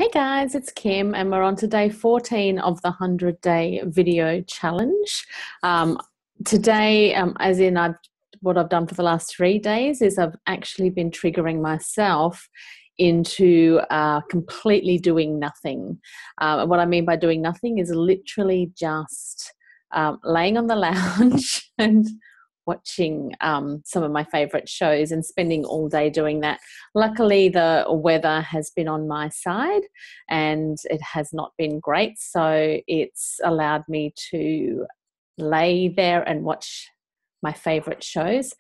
Hey guys, it's Kim, and we're on to day 14 of the 100-day video challenge. Um, Today, what I've done for the last 3 days is I've actually been triggering myself into completely doing nothing. And what I mean by doing nothing is literally just laying on the lounge and watching some of my favorite shows and spending all day doing that. Luckily, the weather has been on my side and it has not been great. So it's allowed me to lay there and watch my favorite shows.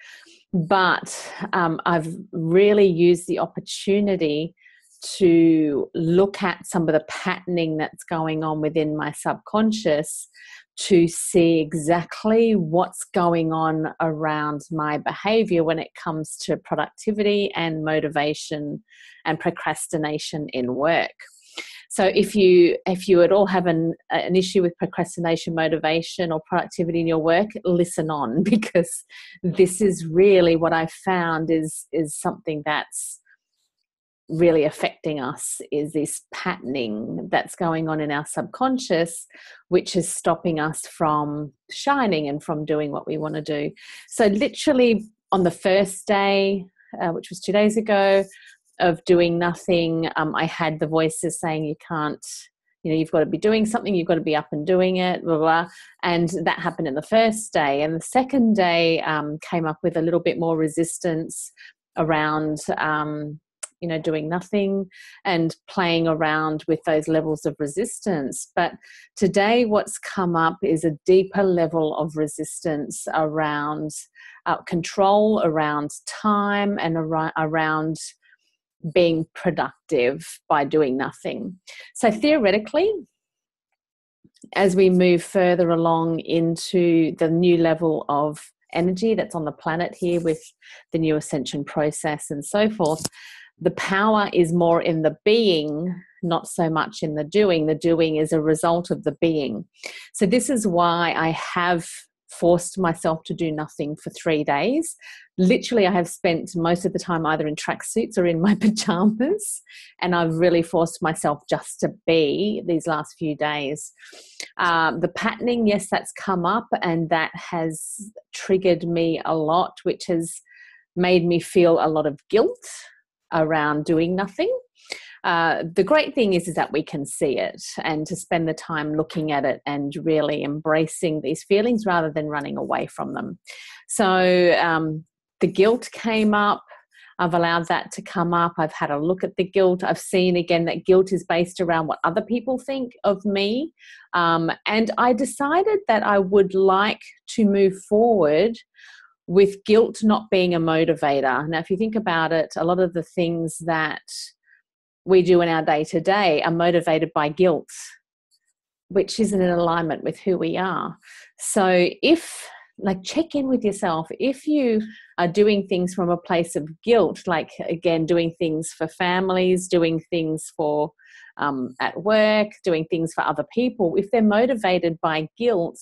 But I've really used the opportunity to look at some of the patterning that's going on within my subconscious to see exactly what's going on around my behavior when it comes to productivity and motivation and procrastination in work. So if you at all have an issue with procrastination, motivation, or productivity in your work, listen on, because this is really what I found is something that's really affecting us, is this patterning that's going on in our subconscious, which is stopping us from shining and from doing what we want to do. So literally on the first day, which was 2 days ago, of doing nothing, I had the voices saying you can't, you've got to be doing something, you've got to be up and doing it, blah, blah. And that happened in the first day. And the second day came up with a little bit more resistance around doing nothing and playing around with those levels of resistance. But today what's come up is a deeper level of resistance around control, around time, and around being productive by doing nothing. So theoretically, as we move further along into the new level of energy that's on the planet here with the new ascension process and so forth, the power is more in the being, not so much in the doing. The doing is a result of the being. So this is why I have forced myself to do nothing for 3 days. Literally, I have spent most of the time either in tracksuits or in my pajamas, and I've really forced myself just to be these last few days. The patterning, yes, that's come up, and that has triggered me a lot, which has made me feel a lot of guilt around doing nothing. The great thing is that we can see it, and to spend the time looking at it and really embracing these feelings rather than running away from them. So the guilt came up. I've allowed that to come up. I've had a look at the guilt. I've seen again that guilt is based around what other people think of me. And I decided that I would like to move forward with guilt not being a motivator. Now, if you think about it, a lot of the things that we do in our day-to-day are motivated by guilt, which isn't in alignment with who we are. So check in with yourself. If you are doing things from a place of guilt, like, again, doing things for families, doing things for at work, doing things for other people, if they're motivated by guilt,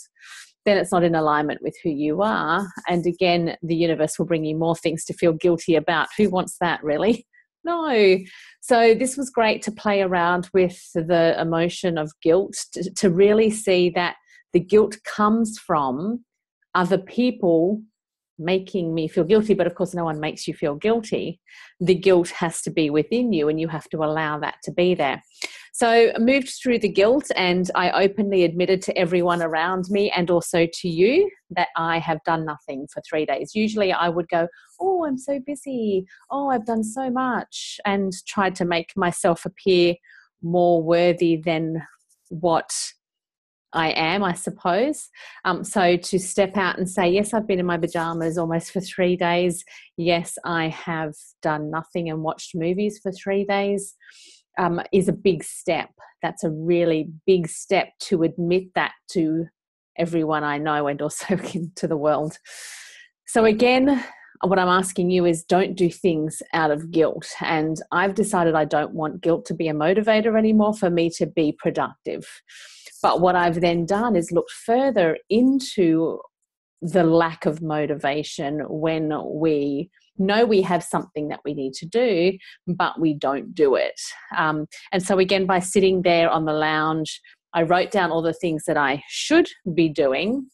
then it's not in alignment with who you are. And again, the universe will bring you more things to feel guilty about. Who wants that, really? No. So this was great to play around with the emotion of guilt, to really see that the guilt comes from other people making me feel guilty. But of course, no one makes you feel guilty. The guilt has to be within you, and you have to allow that to be there. So I moved through the guilt, and I openly admitted to everyone around me and also to you that I have done nothing for 3 days. Usually I would go, oh, I'm so busy. Oh, I've done so much, and tried to make myself appear more worthy than what I am, I suppose. So to step out and say, yes, I've been in my pajamas almost for 3 days. Yes, I have done nothing and watched movies for 3 days. Is a big step. That's a really big step, to admit that to everyone I know and also to the world. So again, what I'm asking you is, don't do things out of guilt. And I've decided I don't want guilt to be a motivator anymore for me to be productive. But what I've then done is looked further into the lack of motivation when we know we have something that we need to do, but we don't do it. And so again, by sitting there on the lounge, I wrote down all the things that I should be doing,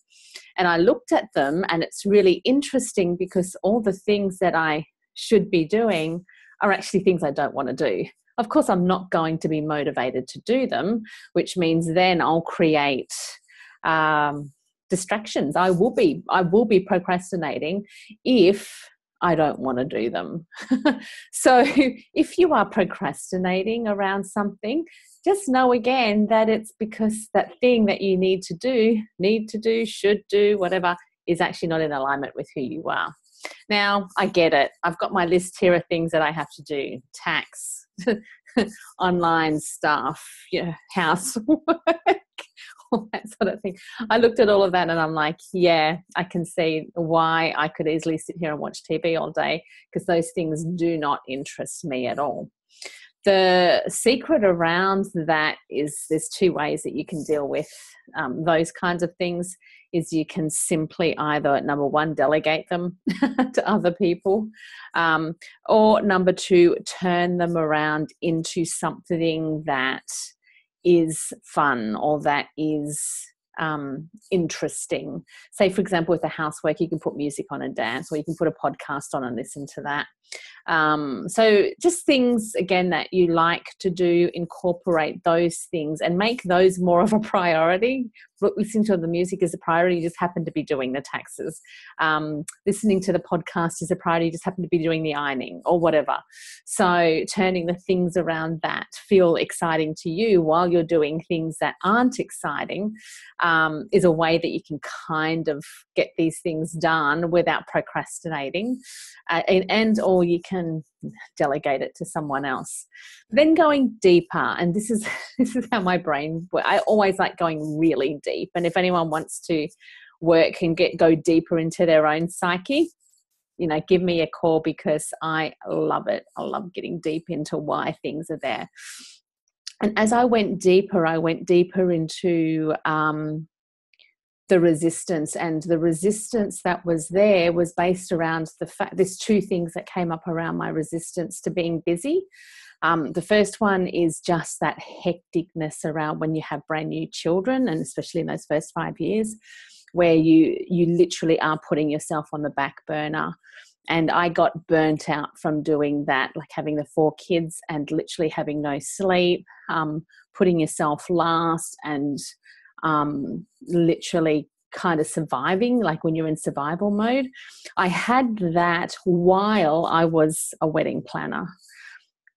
and I looked at them, and it's really interesting because all the things that I should be doing are actually things I don't want to do. Of course, I'm not going to be motivated to do them, which means then I'll create distractions. I will be procrastinating if I don't want to do them. So if you are procrastinating around something, just know again that it's because that thing that you need to do, should do, whatever, is actually not in alignment with who you are. Now, I get it. I've got my list here of things that I have to do: tax, online stuff, housework, all that sort of thing. I looked at all of that and I'm like, yeah, I can see why I could easily sit here and watch TV all day, because those things do not interest me at all. The secret around that is there's two ways that you can deal with those kinds of things. Is you can simply either, number one, delegate them to other people, or number two, turn them around into something that is fun or that is interesting. Say, for example, with the housework, you can put music on and dance, or you can put a podcast on and listen to that. So just things, again, that you like to do, incorporate those things and make those more of a priority. Listening to the music is a priority, you just happen to be doing the taxes. Listening to the podcast is a priority, you just happen to be doing the ironing or whatever. So turning the things around that feel exciting to you while you're doing things that aren't exciting is a way that you can kind of get these things done without procrastinating, and or you can delegate it to someone else. Then going deeper, and this is how my brain works. I always like going really deep, and if anyone wants to work and go deeper into their own psyche, give me a call, because I love it. I love getting deep into why things are there. And as I went deeper into the resistance, and the resistance that was there was based around the fact there's two things that came up around my resistance to being busy. The first one is just that hecticness around when you have brand new children, and especially in those first 5 years, where you literally are putting yourself on the back burner. And I got burnt out from doing that, like having the 4 kids and literally having no sleep, putting yourself last, and literally kind of surviving, like when you're in survival mode. I had that while I was a wedding planner,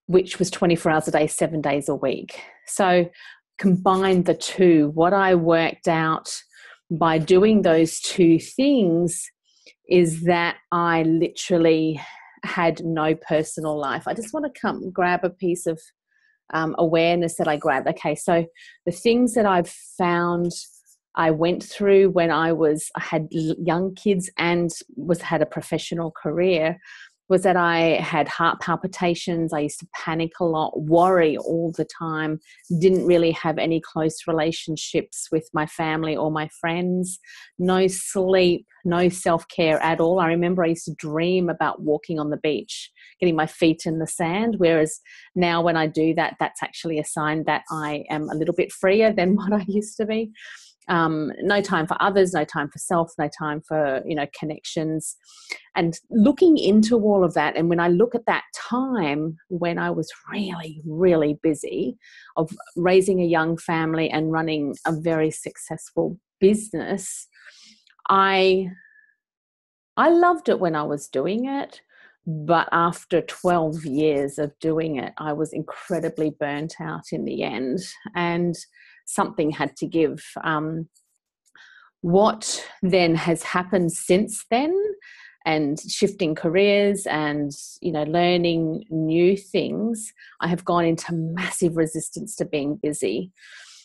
which was 24 hours a day, 7 days a week. So combine the two. What I worked out by doing those two things is that I literally had no personal life. I just want to come grab a piece of awareness that I grabbed. Okay, so the things that I've found I went through when I had young kids and had a professional career was that I had heart palpitations. I used to panic a lot, worry all the time, didn't really have any close relationships with my family or my friends, no sleep, no self-care at all. I remember I used to dream about walking on the beach, getting my feet in the sand, whereas now when I do that, that's actually a sign that I am a little bit freer than what I used to be. No time for others, no time for self, no time for, connections. And looking into all of that, and when I look at that time when I was really, really busy of raising a young family and running a very successful business, I loved it when I was doing it. But after 12 years of doing it, I was incredibly burnt out in the end, and something had to give. What then has happened since then, and shifting careers and, learning new things, I have gone into massive resistance to being busy.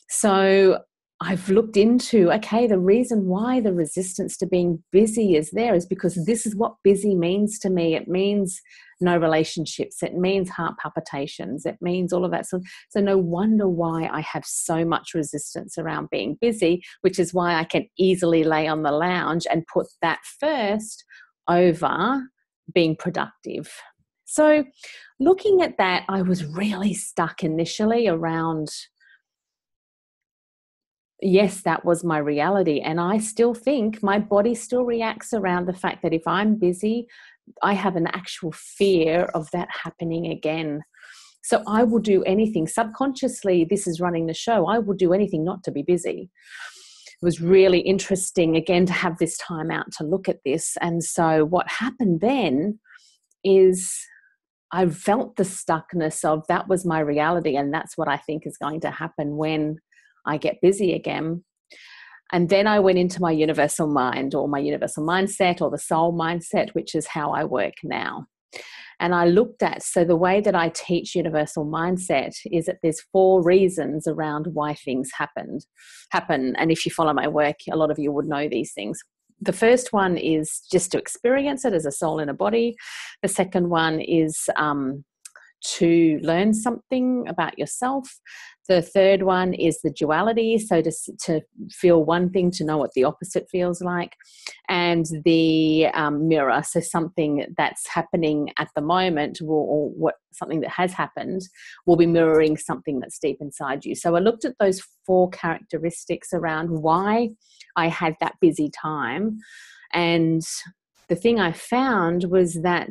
So I've looked into, okay, the reason why the resistance to being busy is there is because this is what busy means to me. It means no relationships. It means heart palpitations. It means all of that. So no wonder why I have so much resistance around being busy, which is why I can easily lay on the lounge and put that first over being productive. So looking at that, I was really stuck initially around, yes, that was my reality. And I still think my body still reacts around the fact that if I'm busy, I have an actual fear of that happening again. So I will do anything. Subconsciously, this is running the show. I will do anything not to be busy. It was really interesting, again, to have this time out to look at this. And so what happened then is I felt the stuckness of that was my reality, and that's what I think is going to happen when I get busy again. And then I went into my universal mind, or my universal mindset, or the soul mindset, which is how I work now. And I looked at, so the way that I teach universal mindset is that there's 4 reasons around why things happen. And if you follow my work, a lot of you would know these things. The first one is just to experience it as a soul in a body. The second one is to learn something about yourself. The third one is the duality, so to feel one thing, to know what the opposite feels like. And the mirror, so something that's happening at the moment, or something that has happened will be mirroring something that's deep inside you. So I looked at those 4 characteristics around why I had that busy time. And the thing I found was that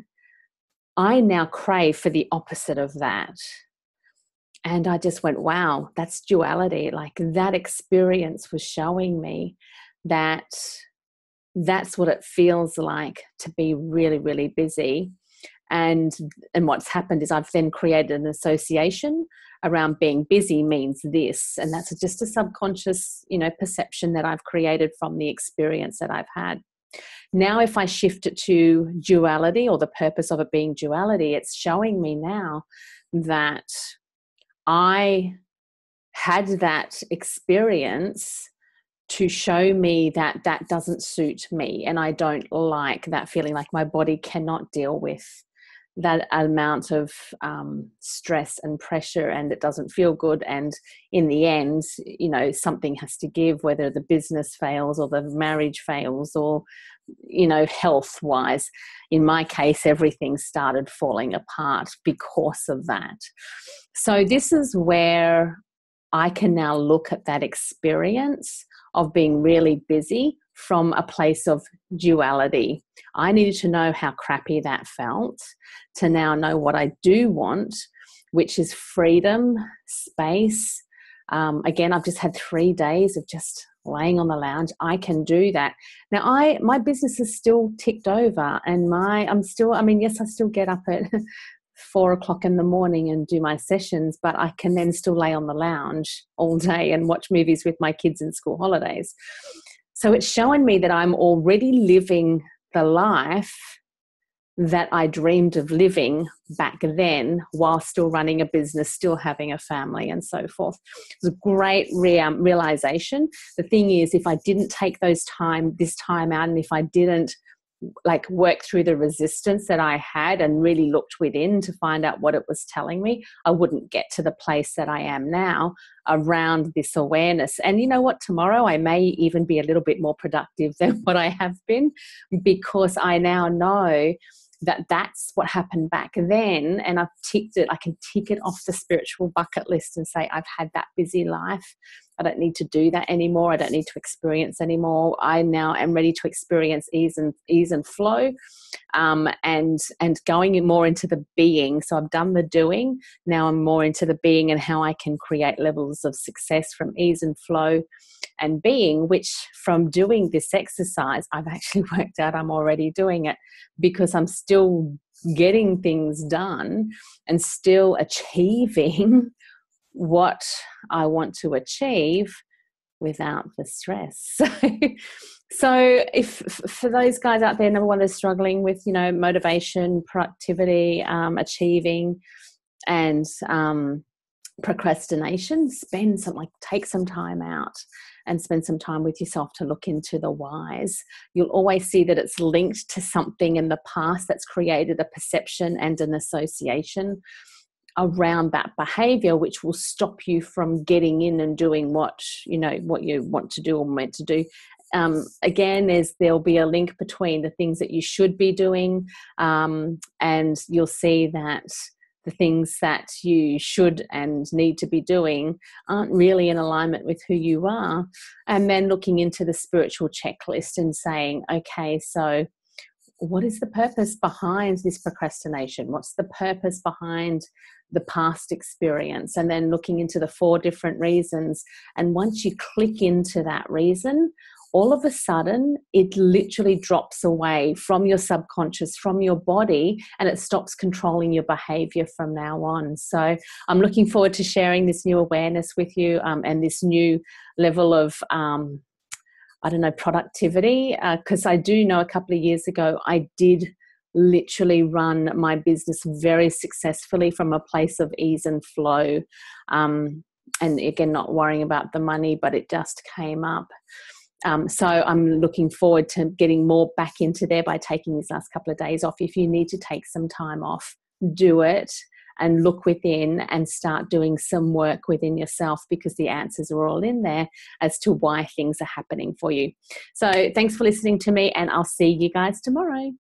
I now crave for the opposite of that. And I just went, wow, that's duality. Like, that experience was showing me that that's what it feels like to be really, really busy. And what's happened is I've then created an association around being busy means this. And that's just a subconscious, perception that I've created from the experience that I've had. Now, if I shift it to duality, or the purpose of it being duality, it's showing me now that I had that experience to show me that that doesn't suit me, and I don't like that feeling, like my body cannot deal with that amount of stress and pressure, and it doesn't feel good. And in the end, something has to give, whether the business fails or the marriage fails, or health wise. In my case, everything started falling apart because of that. So this is where I can now look at that experience of being really busy from a place of duality. I needed to know how crappy that felt to now know what I do want, which is freedom, space. Again, I've just had 3 days of just laying on the lounge. I can do that. Now, my business is still ticked over, and yes, I still get up at 4 o'clock in the morning and do my sessions, but I can then still lay on the lounge all day and watch movies with my kids in school holidays. So it's showing me that I'm already living the life that I dreamed of living back then, while still running a business, still having a family, and so forth. It was a great realization. The thing is, if I didn't take this time out, and if I didn't work through the resistance that I had and really looked within to find out what it was telling me, I wouldn't get to the place that I am now around this awareness. And you know what? Tomorrow I may even be a little bit more productive than what I have been, because I now know that that's what happened back then, and I've ticked it. I can tick it off the spiritual bucket list and say, I've had that busy life. I don't need to do that anymore. I don't need to experience anymore. I now am ready to experience ease and flow, and going more into the being. So I've done the doing. Now I'm more into the being, and how I can create levels of success from ease and flow and being, which from doing this exercise, I've actually worked out I'm already doing it, because I'm still getting things done and still achieving what I want to achieve without the stress. So if for those guys out there, number one, they're struggling with, motivation, productivity, achieving, and procrastination, take some time out and spend some time with yourself to look into the whys. You'll always see that it's linked to something in the past that's created a perception and an association around that behavior, which will stop you from getting in and doing what you want to do or meant to do. Again, there'll be a link between the things that you should be doing, and you'll see that the things that you should and need to be doing aren't really in alignment with who you are. And then looking into the spiritual checklist and saying, okay, so what is the purpose behind this procrastination? What's the purpose behind the past experience? And then looking into the 4 different reasons. And once you click into that reason, all of a sudden, it literally drops away from your subconscious, from your body, and it stops controlling your behavior from now on. So I'm looking forward to sharing this new awareness with you, and this new level of, productivity. Because I do know a couple of years ago, I did literally run my business very successfully from a place of ease and flow. And again, not worrying about the money, but it just came up. So I'm looking forward to getting more back into there by taking these last couple of days off. If you need to take some time off, do it and look within and start doing some work within yourself, because the answers are all in there as to why things are happening for you. So thanks for listening to me, and I'll see you guys tomorrow.